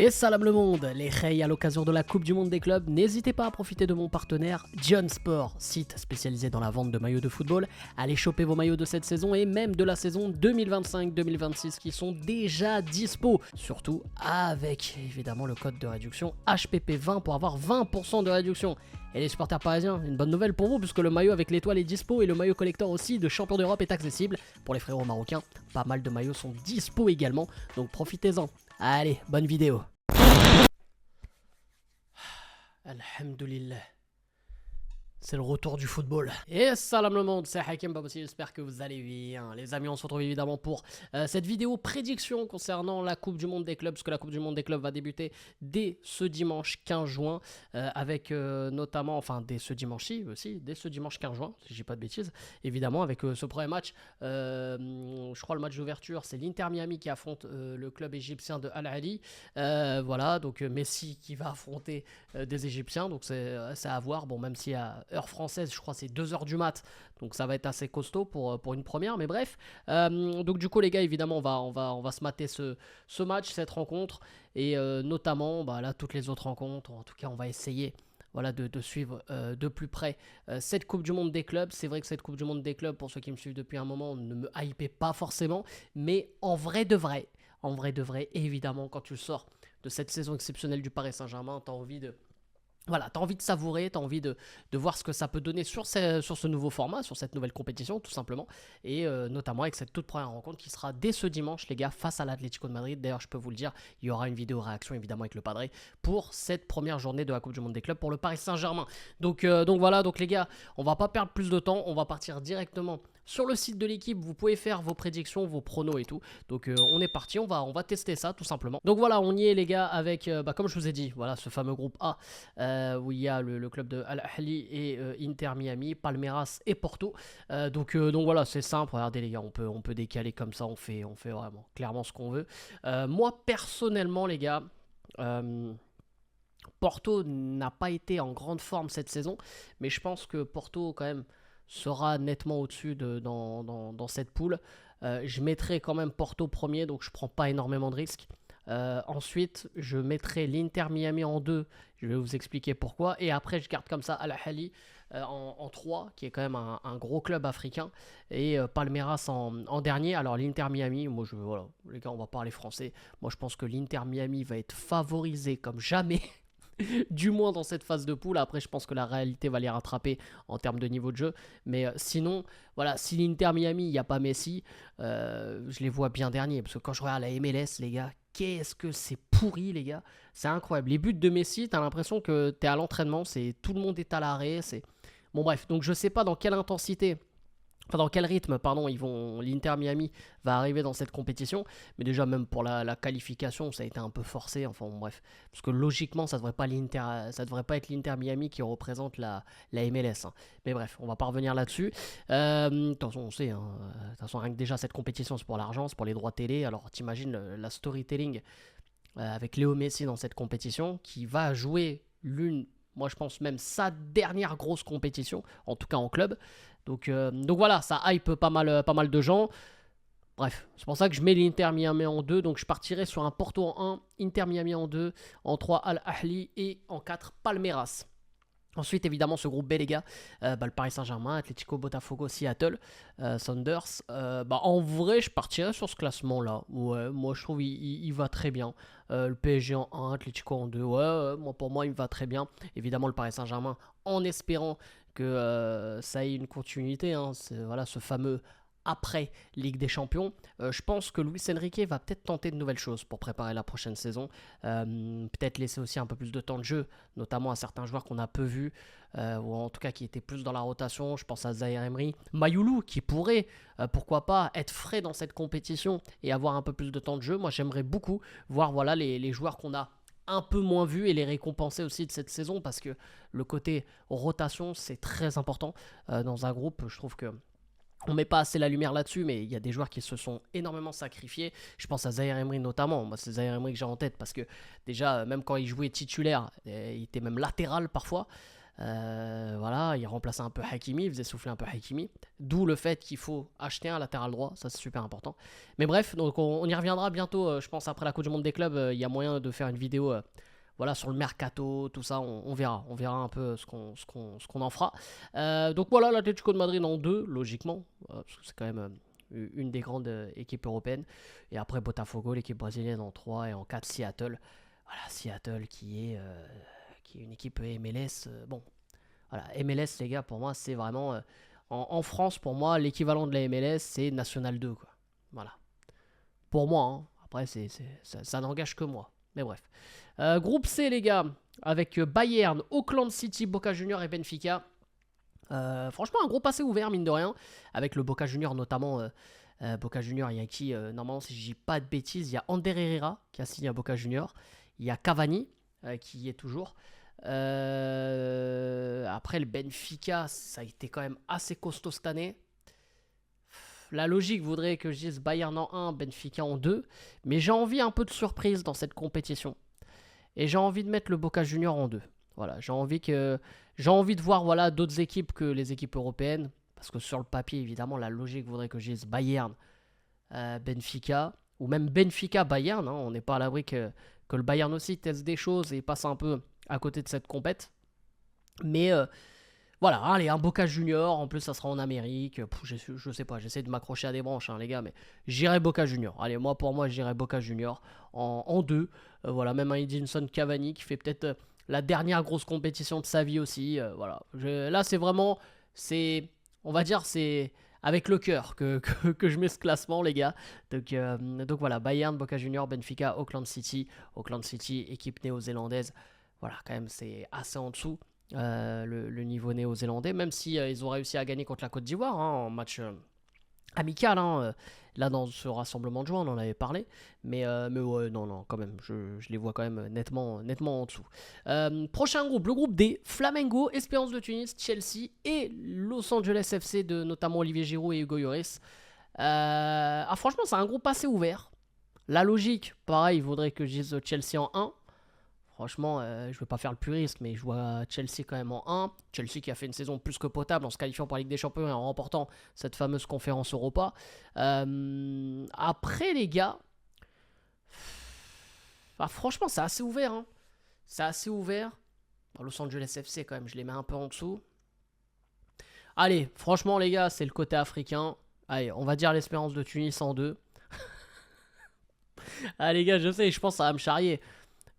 Et salam le monde, les Rey à l'occasion de la Coupe du Monde des clubs, n'hésitez pas à profiter de mon partenaire John Sport, site spécialisé dans la vente de maillots de football. Allez choper vos maillots de cette saison et même de la saison 2025-2026 qui sont déjà dispo. Surtout avec évidemment le code de réduction HPP20 pour avoir 20% de réduction. Et les supporters parisiens, une bonne nouvelle pour vous puisque le maillot avec l'étoile est dispo et le maillot collector aussi de champion d'Europe est accessible. Pour les frérots marocains, pas mal de maillots sont dispo également, donc profitez-en. Allez, bonne vidéo. Alhamdulillah. C'est le retour du football. Et salam le monde, c'est Hakim Babossi, j'espère que vous allez bien. Les amis, on se retrouve évidemment pour cette vidéo prédiction concernant la Coupe du Monde des clubs, parce que la Coupe du Monde des clubs va débuter dès ce dimanche 15 juin, avec notamment, enfin dès ce dimanche-ci aussi, dès ce dimanche 15 juin, si je dis pas de bêtises, évidemment avec ce premier match, je crois le match d'ouverture, c'est l'Inter Miami qui affronte le club égyptien de Al Ahly. Voilà, donc Messi qui va affronter des Égyptiens, donc c'est à voir, bon même si à heure française, je crois c'est 2h du mat, donc ça va être assez costaud pour une première, mais bref. Donc du coup les gars, évidemment on va se mater ce match, cette rencontre, et notamment là toutes les autres rencontres, en tout cas on va essayer voilà, de suivre de plus près cette Coupe du Monde des clubs. C'est vrai que cette Coupe du Monde des clubs, pour ceux qui me suivent depuis un moment, ne me hypait pas forcément, mais en vrai de vrai, évidemment quand tu sors de cette saison exceptionnelle du Paris Saint-Germain, tu as envie de... Voilà, tu as envie de savourer, tu as envie de voir ce que ça peut donner sur ce nouveau format, sur cette nouvelle compétition, tout simplement. Et notamment avec cette toute première rencontre qui sera dès ce dimanche, les gars, face à l'Atlético de Madrid. D'ailleurs, je peux vous le dire, il y aura une vidéo réaction, évidemment, avec le Padre, pour cette première journée de la Coupe du Monde des clubs pour le Paris Saint-Germain. Donc voilà, donc les gars, on va pas perdre plus de temps, on va partir directement sur le site de l'équipe. Vous pouvez faire vos prédictions, vos pronos et tout. Donc on est parti, on va tester ça, tout simplement. Donc voilà, on y est, les gars, avec, comme je vous ai dit, voilà, ce fameux groupe A, où il y a le club de Al Ahly et Inter Miami, Palmeiras et Porto. Donc voilà, c'est simple. Regardez les gars, on peut décaler comme ça, on fait vraiment clairement ce qu'on veut. Moi personnellement les gars, Porto n'a pas été en grande forme cette saison, mais je pense que Porto quand même sera nettement au-dessus dans cette poule. Je mettrai quand même Porto premier, donc je prends pas énormément de risques. Ensuite, je mettrai l'Inter Miami en 2. Je vais vous expliquer pourquoi. Et après, je garde comme ça Al Ahly en 3, qui est quand même un gros club africain. Et Palmeiras en dernier. Alors, l'Inter Miami, moi, voilà, les gars, on va parler français. Moi, je pense que l'Inter Miami va être favorisé comme jamais. Du moins dans cette phase de poule. Après, je pense que la réalité va les rattraper en termes de niveau de jeu. Mais sinon, voilà, si l'Inter Miami, il n'y a pas Messi, je les vois bien derniers. Parce que quand je regarde la MLS, les gars, qu'est-ce que c'est pourri, les gars. C'est incroyable. Les buts de Messi, t'as l'impression que t'es à l'entraînement. Tout le monde est à l'arrêt. Bon, bref. Donc, je sais pas dans quelle intensité... Enfin, dans quel rythme, pardon, l'Inter Miami va arriver dans cette compétition. Mais déjà, même pour la qualification, ça a été un peu forcé. Enfin, bon, bref. Parce que logiquement, ça devrait pas être l'Inter Miami qui représente la MLS. Hein. Mais bref, on va pas revenir là-dessus. De toute façon, on sait. Hein, de toute façon, rien que déjà, cette compétition, c'est pour l'argent, c'est pour les droits télé. Alors, t'imagines la storytelling avec Léo Messi dans cette compétition qui va jouer moi je pense même sa dernière grosse compétition, en tout cas en club. Donc voilà, ça hype pas mal de gens. Bref, c'est pour ça que je mets l'Inter Miami en 2. Donc je partirai sur un Porto en 1, Inter Miami en 2, en 3 Al Ahly et en 4 Palmeiras. Ensuite, évidemment, ce groupe B, les gars, le Paris Saint-Germain, Atlético, Botafogo, Seattle, Sounders. En vrai, je partirais sur ce classement-là. Ouais, moi, je trouve il va très bien. Le PSG en 1, Atlético en 2. Ouais, pour moi, il me va très bien. Évidemment, le Paris Saint-Germain, en espérant que ça ait une continuité. Hein, voilà, ce fameux après Ligue des Champions. Je pense que Luis Enrique va peut-être tenter de nouvelles choses pour préparer la prochaine saison. Peut-être laisser aussi un peu plus de temps de jeu, notamment à certains joueurs qu'on a peu vus, ou en tout cas qui étaient plus dans la rotation. Je pense à Zaïre Emery, Mayoulou, qui pourrait, pourquoi pas, être frais dans cette compétition et avoir un peu plus de temps de jeu. Moi, j'aimerais beaucoup voir voilà, les joueurs qu'on a un peu moins vus et les récompenser aussi de cette saison, parce que le côté rotation, c'est très important dans un groupe. Je trouve que on met pas assez la lumière là-dessus, mais il y a des joueurs qui se sont énormément sacrifiés. Je pense à Zaïre Emery notamment. Moi, c'est Zaïre Emery que j'ai en tête parce que déjà, même quand il jouait titulaire, il était même latéral parfois. Voilà, il remplaçait un peu Hakimi, il faisait souffler un peu Hakimi. D'où le fait qu'il faut acheter un latéral droit, ça c'est super important. Mais bref, donc on y reviendra bientôt, je pense après la Coupe du Monde des clubs, il y a moyen de faire une vidéo voilà, sur le mercato, tout ça, on verra. On verra un peu ce qu'on en fera. Donc voilà, l'Atlético de Madrid en 2, logiquement, parce que c'est quand même une des grandes équipes européennes. Et après Botafogo, l'équipe brésilienne en 3 et en 4, Seattle. Voilà, Seattle qui est une équipe MLS. Bon, voilà, MLS, les gars, pour moi, c'est vraiment. En France, pour moi, l'équivalent de la MLS, c'est National 2, quoi. Voilà. Pour moi, hein. Après, ça n'engage que moi. Mais bref. Groupe C, les gars, avec Bayern, Auckland City, Boca Juniors et Benfica. Franchement, un groupe assez ouvert, mine de rien. Avec le Boca Juniors, notamment. Boca Juniors, il y a qui normalement, si je dis pas de bêtises, il y a Ander Herrera qui a signé à Boca Juniors. Il y a Cavani qui y est toujours. Après, le Benfica, ça a été quand même assez costaud cette année. La logique voudrait que je dise Bayern en 1, Benfica en 2. Mais j'ai envie un peu de surprise dans cette compétition. Et j'ai envie de mettre le Boca Juniors en 2. Voilà, j'ai envie de voir voilà, d'autres équipes que les équipes européennes. Parce que sur le papier, évidemment, la logique voudrait que je dise Bayern, Benfica. Ou même Benfica, Bayern. Hein. On n'est pas à l'abri que le Bayern aussi teste des choses et passe un peu à côté de cette compète. Mais voilà, allez, un Boca Junior, en plus ça sera en Amérique. Je sais pas, j'essaie de m'accrocher à des branches, hein, les gars, mais j'irai Boca Junior. Allez, pour moi, j'irai Boca Junior en 2. Voilà, même un Edinson Cavani qui fait peut-être la dernière grosse compétition de sa vie aussi. Voilà, là c'est vraiment, on va dire, c'est avec le cœur que je mets ce classement, les gars. Donc voilà, Bayern, Boca Junior, Benfica, Auckland City. Auckland City, équipe néo-zélandaise. Voilà, quand même, c'est assez en dessous. Le niveau néo-zélandais, même si ils ont réussi à gagner contre la Côte d'Ivoire en match amical. Là, dans ce rassemblement de joueurs, on en avait parlé. Mais ouais, non, quand même, je les vois quand même nettement en dessous. Prochain groupe, le groupe D, Flamengo, Espérance de Tunis, Chelsea et Los Angeles FC de notamment Olivier Giroud et Hugo Lloris. Franchement, c'est un groupe assez ouvert. La logique, pareil, il faudrait que je dise Chelsea en 1. Franchement, je ne veux pas faire le puriste, mais je vois Chelsea quand même en 1. Chelsea qui a fait une saison plus que potable en se qualifiant pour la Ligue des Champions et en remportant cette fameuse conférence Europa. Après, les gars, franchement, c'est assez ouvert. Hein. C'est assez ouvert. Los Angeles FC, quand même, je les mets un peu en dessous. Allez, franchement, les gars, c'est le côté africain. Allez, on va dire l'Espérance de Tunis en 2. Allez, les gars, je sais, je pense que ça va me charrier.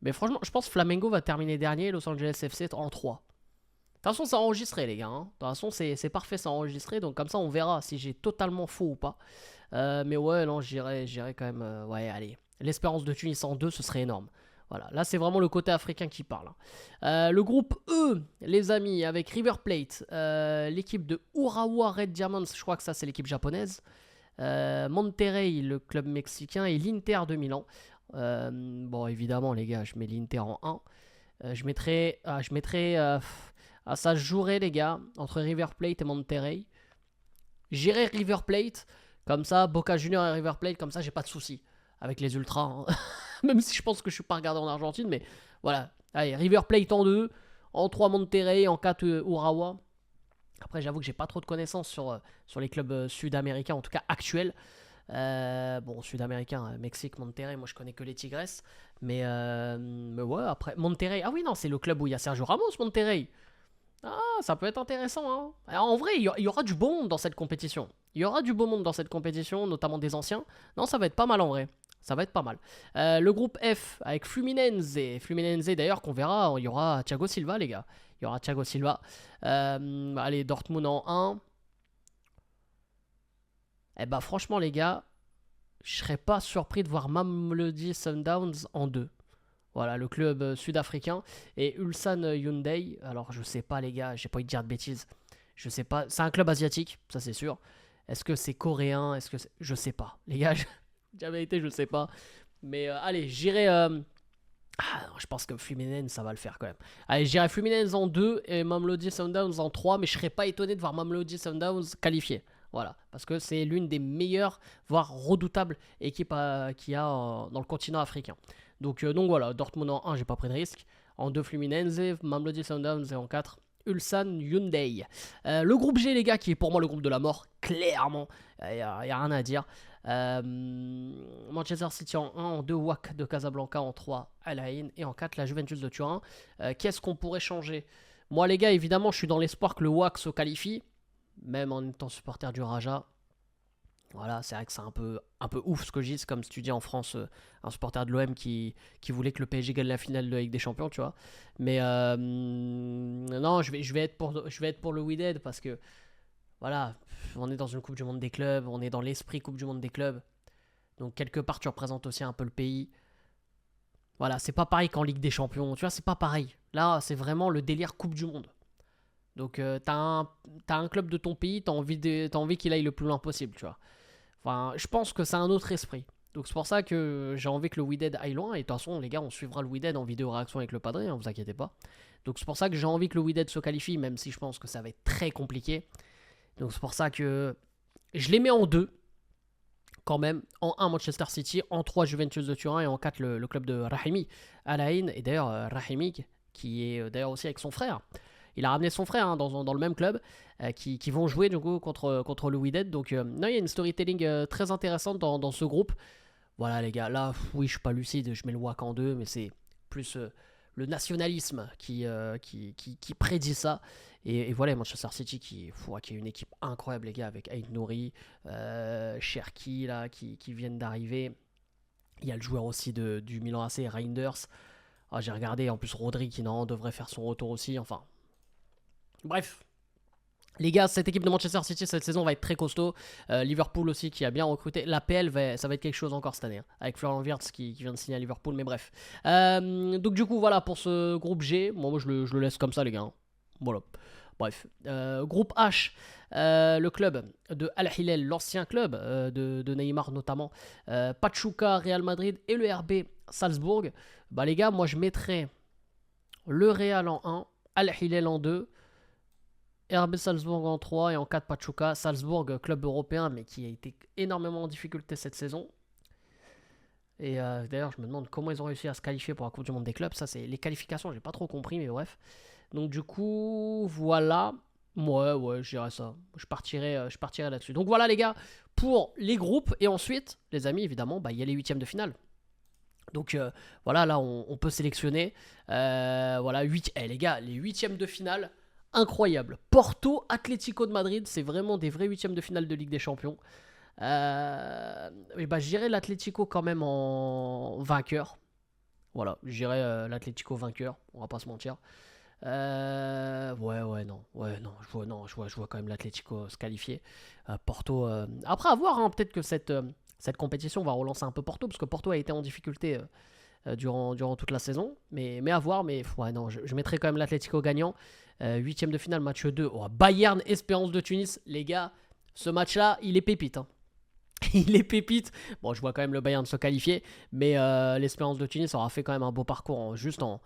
Mais franchement, je pense que Flamengo va terminer dernier, Los Angeles FC en 3. De toute façon, c'est enregistré, les gars. Hein. De toute façon, c'est parfait, c'est enregistré. Donc, comme ça, on verra si j'ai totalement faux ou pas. Mais ouais, non, j'irai quand même. Ouais, allez. L'Espérance de Tunis en 2, ce serait énorme. Voilà, là, c'est vraiment le côté africain qui parle. Le groupe E, les amis, avec River Plate, l'équipe de Urawa Red Diamonds, je crois que ça, c'est l'équipe japonaise. Monterrey, le club mexicain, et l'Inter de Milan. Bon, évidemment, les gars, je mets l'Inter en 1. Je mettrais. Ça se jouerait, les gars, entre River Plate et Monterrey. J'irai River Plate, comme ça, Boca Juniors et River Plate, comme ça, j'ai pas de soucis avec les Ultras. Hein. Même si je pense que je suis pas regardé en Argentine, mais voilà. Allez, River Plate en 2, en 3 Monterrey, en 4 Urawa. Après, j'avoue que j'ai pas trop de connaissances sur les clubs sud-américains, en tout cas actuels. Bon, sud-américain, Mexique, Monterrey, moi je connais que les Tigres. Mais ouais, après, Monterrey. Ah oui, non, c'est le club où il y a Sergio Ramos, Monterrey. Ah, ça peut être intéressant. Hein. Alors, en vrai, il y aura du beau monde dans cette compétition. Il y aura du beau monde dans cette compétition, notamment des anciens. Non, ça va être pas mal en vrai. Ça va être pas mal. Le groupe F avec Fluminense. Fluminense d'ailleurs qu'on verra, il y aura Thiago Silva, les gars. Il y aura Thiago Silva. Allez, Dortmund en 1. Eh bah franchement les gars, je serais pas surpris de voir Mamelodi Sundowns en 2. Voilà, le club sud-africain. Et Ulsan Hyundai, alors je sais pas les gars, j'ai pas envie de dire de bêtises. Je sais pas, c'est un club asiatique, ça c'est sûr. Est-ce que c'est coréen? Je sais pas. Les gars, jamais été, je sais pas. Mais allez, j'irai... je pense que Fluminense, ça va le faire quand même. Allez, j'irai Fluminense en 2 et Mamelodi Sundowns en 3. Mais je serais pas étonné de voir Mamelodi Sundowns qualifié. Voilà, parce que c'est l'une des meilleures, voire redoutables équipes qu'il y a dans le continent africain. Donc voilà, Dortmund en 1, j'ai pas pris de risque. En 2, Fluminense, Mamelodi Sundowns et en 4, Ulsan Hyundai. Le groupe G, les gars, qui est pour moi le groupe de la mort, clairement, il n'y a rien à dire. Manchester City en 1, en 2 WAC de Casablanca, en 3 Al Ain et en 4 la Juventus de Turin. Qu'est-ce qu'on pourrait changer? Moi les gars, évidemment je suis dans l'espoir que le WAC se qualifie, même en étant supporter du Raja. Voilà, c'est vrai que c'est un peu ouf ce que je dis. C'est comme si tu dis en France un supporter de l'OM qui voulait que le PSG gagne la finale de la Ligue des Champions, tu vois. Mais non, je vais être pour le Wydad parce que voilà, on est dans une Coupe du Monde des clubs, on est dans l'esprit Coupe du Monde des clubs. Donc quelque part tu représentes aussi un peu le pays. Voilà, c'est pas pareil qu'en Ligue des Champions, tu vois, c'est pas pareil. Là, c'est vraiment le délire Coupe du Monde. Donc t'as un club de ton pays, t'as envie qu'il aille le plus loin possible, tu vois. Enfin, je pense que c'est un autre esprit. Donc c'est pour ça que j'ai envie que le Wydad aille loin. Et de toute façon, les gars, on suivra le Wydad en vidéo réaction avec le Padré, hein, vous inquiétez pas. Donc c'est pour ça que j'ai envie que le Wydad se qualifie, même si je pense que ça va être très compliqué. Donc c'est pour ça que je les mets en 2, quand même. En 1, Manchester City, en 3, Juventus de Turin, et en 4, le club de Rahimi, Al Ain. Et d'ailleurs, Rahimi, qui est d'ailleurs aussi avec son frère. Il a ramené son frère hein, dans le même club, qui vont jouer du coup contre le Wydad. Donc non, il y a une storytelling très intéressante dans ce groupe. Voilà les gars, là oui je suis pas lucide, je mets le WAC en 2, mais c'est plus le nationalisme qui prédit ça. Et voilà Manchester City qui est une équipe incroyable les gars, avec Aït Nouri, Cherki là, qui viennent d'arriver. Il y a le joueur aussi du Milan AC, Reinders. Ah, j'ai regardé, en plus Rodri qui non, devrait faire son retour aussi, enfin... Bref, les gars, cette équipe de Manchester City cette saison va être très costaud. Liverpool aussi qui a bien recruté. L'APL, ça va être quelque chose encore cette année, hein, avec Florian Wirtz qui vient de signer à Liverpool, mais bref. Donc du coup, voilà pour ce groupe G. Moi, je le laisse comme ça, les gars. Hein. Voilà. Bref. Groupe H, le club de Al Hilal, l'ancien club de Neymar notamment. Pachuca, Real Madrid et le RB Salzbourg. Bah les gars, moi je mettrais le Real en 1, Al Hilal en 2. RB Salzbourg en 3 et en 4 Pachuca. Salzbourg, club européen, mais qui a été énormément en difficulté cette saison. Et d'ailleurs, je me demande comment ils ont réussi à se qualifier pour la Coupe du Monde des clubs. Ça, c'est les qualifications, j'ai pas trop compris, mais bref. Donc, du coup, voilà. Ouais, je dirais ça. Je partirai là-dessus. Donc, voilà, les gars, pour les groupes. Et ensuite, les amis, évidemment, il y a les huitièmes de finale. Donc, voilà, là, on peut sélectionner. Voilà, les gars, les huitièmes de finale. Incroyable. Porto, Atlético de Madrid, c'est vraiment des vrais huitièmes de finale de Ligue des Champions. Je dirais l'Atlético quand même en vainqueur. Voilà, je dirais l'Atlético vainqueur, on va pas se mentir. Non, je vois quand même l'Atlético se qualifier. Porto, après à voir, hein, peut-être que cette compétition va relancer un peu Porto, parce que Porto a été en difficulté durant toute la saison. Mais à voir, mais ouais, non, je mettrai quand même l'Atlético gagnant. Huitième de finale, match 2. Oh, Bayern, Espérance de Tunis. Les gars, ce match-là, il est pépite. Hein. Il est pépite. Bon, je vois quand même le Bayern se qualifier, mais l'Espérance de Tunis aura fait quand même un beau parcours juste en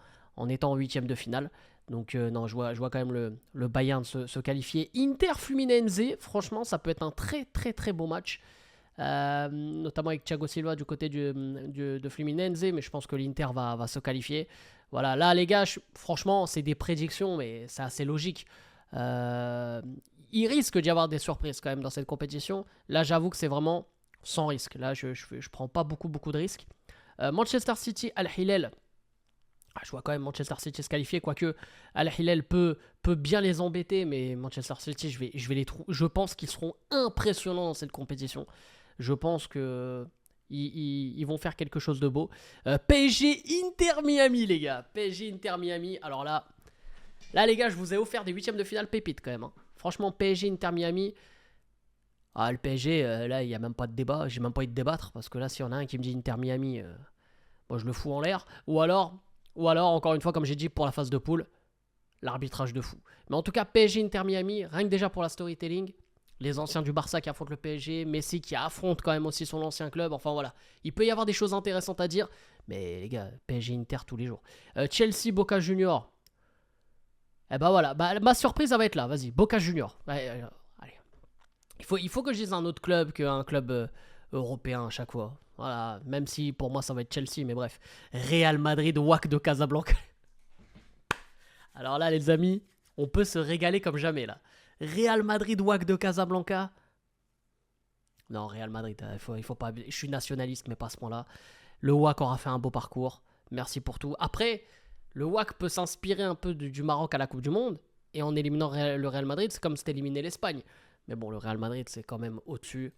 étant en huitième de finale. Donc non, je vois quand même le Bayern se qualifier. Inter Fluminense, franchement, ça peut être un très très très beau match. Notamment avec Thiago Silva du côté de Fluminense, mais je pense que l'Inter va se qualifier. Voilà, là les gars, franchement, c'est des prédictions, mais c'est assez logique. Il risque d'y avoir des surprises quand même dans cette compétition. Là, j'avoue que c'est vraiment sans risque. Là, je prends pas beaucoup de risques. Manchester City, Al Hilal. Je vois quand même Manchester City se qualifier, quoique Al Hilal peut bien les embêter, mais Manchester City, je pense qu'ils seront impressionnants dans cette compétition. Je pense que ils vont faire quelque chose de beau. PSG Inter Miami, les gars. PSG Inter Miami. Alors là, les gars, je vous ai offert des huitièmes de finale pépites quand même. Hein. Franchement, PSG Inter Miami. Ah, le PSG, là, il n'y a même pas de débat. J'ai même pas envie de débattre, parce que là, s'il y en a un qui me dit Inter Miami, moi, je le fous en l'air. Ou alors, encore une fois, comme j'ai dit pour la phase de poule, l'arbitrage de fou. Mais en tout cas, PSG Inter Miami, rien que déjà pour la storytelling. Les anciens du Barça qui affrontent le PSG, Messi qui affronte quand même aussi son ancien club. Enfin voilà, il peut y avoir des choses intéressantes à dire. Mais les gars, PSG Inter tous les jours. Chelsea Boca Junior. Eh ben voilà, ma surprise ça va être là. Vas-y, Boca Junior. Allez. Il faut que je dise un autre club qu'un club européen à chaque fois. Voilà, même si pour moi ça va être Chelsea, mais bref. Real Madrid, WAC de Casablanca. Alors là les amis, On peut se régaler comme jamais là. Real Madrid, WAC de Casablanca. Non, Real Madrid, il faut pas. Je suis nationaliste, mais pas à ce point-là. Le WAC aura fait un beau parcours. Merci pour tout. Après, le WAC peut s'inspirer un peu du Maroc à la Coupe du Monde. Et en éliminant le Real Madrid, c'est comme si c'était éliminé l'Espagne. Mais bon, le Real Madrid, c'est quand même au-dessus.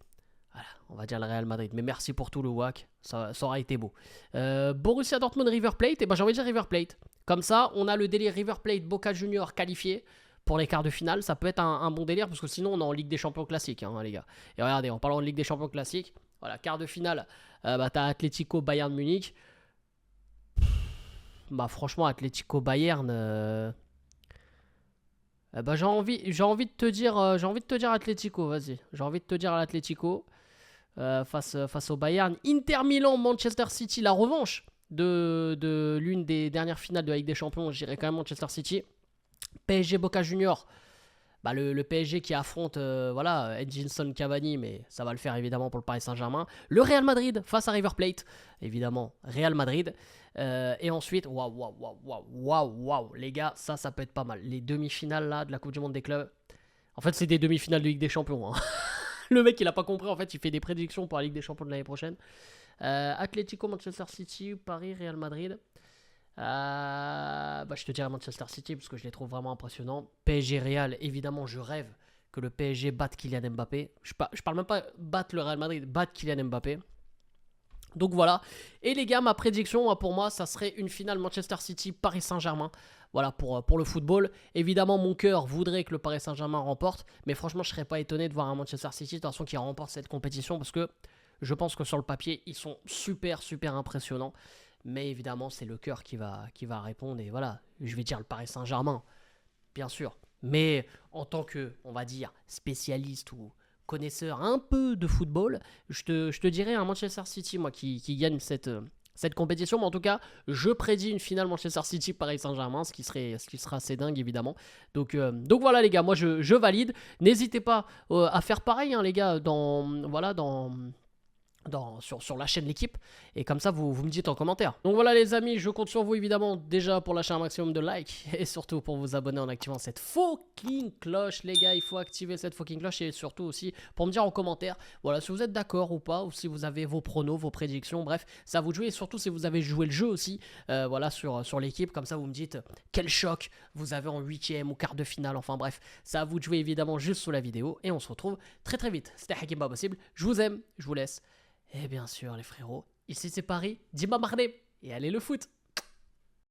Voilà, on va dire le Real Madrid. Mais merci pour tout le WAC. Ça aura été beau. Borussia Dortmund, River Plate. Et ben j'ai envie de dire River Plate. Comme ça, on a le délire River Plate, Boca Junior qualifié pour les quarts de finale. Ça peut être un bon délire parce que sinon, on est en Ligue des Champions classique, hein, les gars. Et regardez, en parlant de Ligue des Champions classique, voilà, quart de finale, t'as Atlético Bayern Munich. Bah franchement, Atlético Bayern. J'ai envie de te dire, Atlético, vas-y. J'ai envie de te dire l'Atlético face au Bayern. Inter Milan, Manchester City, la revanche de l'une des dernières finales de la Ligue des Champions. Je dirais quand même Manchester City. PSG Boca Junior. Bah le PSG qui affronte Edinson Cavani, mais ça va le faire évidemment pour le Paris Saint-Germain. Le Real Madrid face à River Plate, évidemment Real Madrid. Et ensuite, waouh, les gars, ça peut être pas mal. Les demi-finales là de la Coupe du Monde des clubs. En fait, c'est des demi-finales de Ligue des Champions. Hein. Le mec, il a pas compris. En fait, il fait des prédictions pour la Ligue des Champions de l'année prochaine. Atlético, Manchester City, Paris, Real Madrid. Je te dirais Manchester City parce que je les trouve vraiment impressionnants. PSG Real, évidemment, je rêve que le PSG batte Kylian Mbappé. Je parle même pas battre le Real Madrid, battre Kylian Mbappé. Donc voilà. Et les gars, ma prédiction pour moi, ça serait une finale Manchester City Paris Saint-Germain. Voilà pour le football. Évidemment, mon cœur voudrait que le Paris Saint-Germain remporte, mais franchement, je serais pas étonné de voir un Manchester City de toute façon qui remporte cette compétition parce que je pense que sur le papier, ils sont super impressionnants. Mais évidemment, c'est le cœur qui va répondre. Et voilà, je vais dire le Paris Saint-Germain, bien sûr. Mais en tant que, on va dire, spécialiste ou connaisseur un peu de football, je te dirais un Manchester City, moi, qui gagne cette compétition. Mais en tout cas, je prédis une finale Manchester City-Paris Saint-Germain, ce qui sera assez dingue, évidemment. Donc voilà, les gars, moi, je valide. N'hésitez pas à faire pareil, hein, les gars, sur la chaîne L'équipe, et comme ça vous me dites en commentaire. Donc voilà les amis, je compte sur vous évidemment déjà pour lâcher un maximum de likes et surtout pour vous abonner en activant cette fucking cloche, les gars. Il faut activer cette fucking cloche et surtout aussi pour me dire en commentaire voilà si vous êtes d'accord ou pas, ou si vous avez vos pronos, vos prédictions, bref ça vous jouez, et surtout si vous avez joué le jeu aussi voilà sur l'équipe, comme ça vous me dites quel choc vous avez en 8ème ou quart de finale, enfin bref ça vous jouez évidemment juste sous la vidéo et on se retrouve très vite. C'était Hakim Pas Possible, je vous aime, je vous laisse. Et bien sûr les frérots, ici c'est Paris, Dima Marné, et allez le foot!